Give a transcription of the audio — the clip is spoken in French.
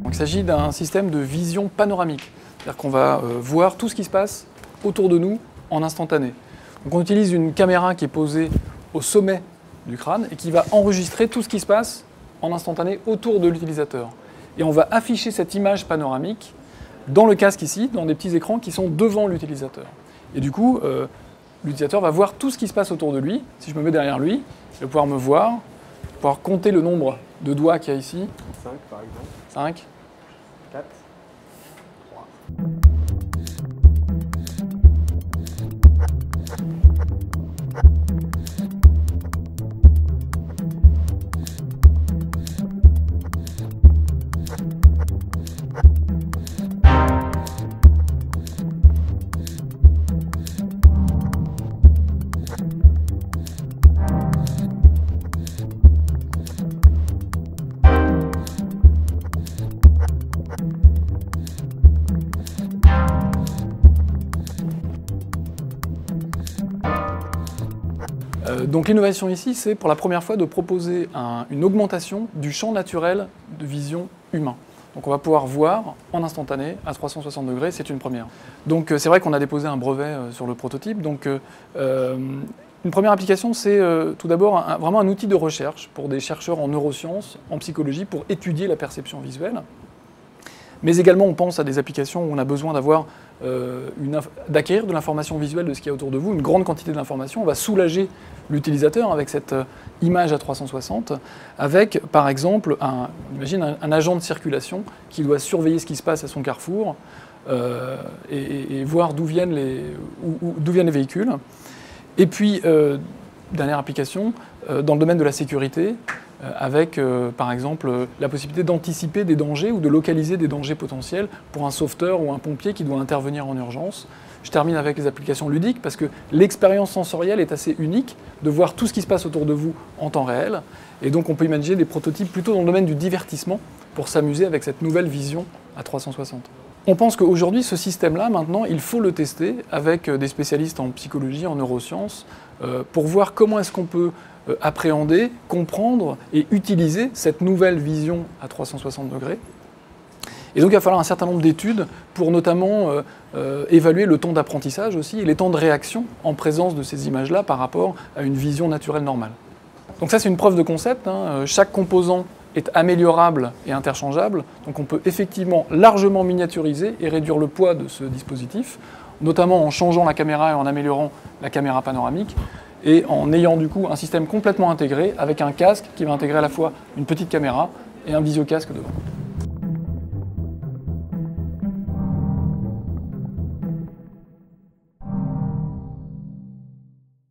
Donc, il s'agit d'un système de vision panoramique, c'est-à-dire qu'on va voir tout ce qui se passe autour de nous en instantané. Donc on utilise une caméra qui est posée au sommet du crâne et qui va enregistrer tout ce qui se passe en instantané autour de l'utilisateur. Et on va afficher cette image panoramique dans le casque ici, dans des petits écrans qui sont devant l'utilisateur. Et du coup, l'utilisateur va voir tout ce qui se passe autour de lui. Si je me mets derrière lui, il va pouvoir me voir, pouvoir compter le nombre de doigts qu'il y a ici. 5 par exemple. 5. 4. 3. Donc l'innovation ici, c'est pour la première fois de proposer une augmentation du champ naturel de vision humain. Donc on va pouvoir voir en instantané à 360 degrés, c'est une première. Donc c'est vrai qu'on a déposé un brevet sur le prototype. Donc une première application, c'est tout d'abord vraiment un outil de recherche pour des chercheurs en neurosciences, en psychologie, pour étudier la perception visuelle. Mais également, on pense à des applications où on a besoin d'acquérir de l'information visuelle de ce qu'il y a autour de vous, une grande quantité d'informations. On va soulager l'utilisateur avec cette image à 360, avec par exemple, un agent de circulation qui doit surveiller ce qui se passe à son carrefour et voir d'où viennent les véhicules. Et puis, dernière application, dans le domaine de la sécurité, avec par exemple la possibilité d'anticiper des dangers ou de localiser des dangers potentiels pour un sauveteur ou un pompier qui doit intervenir en urgence. Je termine avec les applications ludiques parce que l'expérience sensorielle est assez unique de voir tout ce qui se passe autour de vous en temps réel. Et donc on peut imaginer des prototypes plutôt dans le domaine du divertissement pour s'amuser avec cette nouvelle vision à 360. On pense qu'aujourd'hui, ce système-là, maintenant, il faut le tester avec des spécialistes en psychologie, en neurosciences, pour voir comment est-ce qu'on peut appréhender, comprendre et utiliser cette nouvelle vision à 360 degrés. Et donc il va falloir un certain nombre d'études pour notamment évaluer le temps d'apprentissage aussi et les temps de réaction en présence de ces images-là par rapport à une vision naturelle normale. Donc ça c'est une preuve de concept, hein. Chaque composant est améliorable et interchangeable, donc on peut effectivement largement miniaturiser et réduire le poids de ce dispositif, notamment en changeant la caméra et en améliorant la caméra panoramique, et en ayant du coup un système complètement intégré avec un casque qui va intégrer à la fois une petite caméra et un visiocasque devant.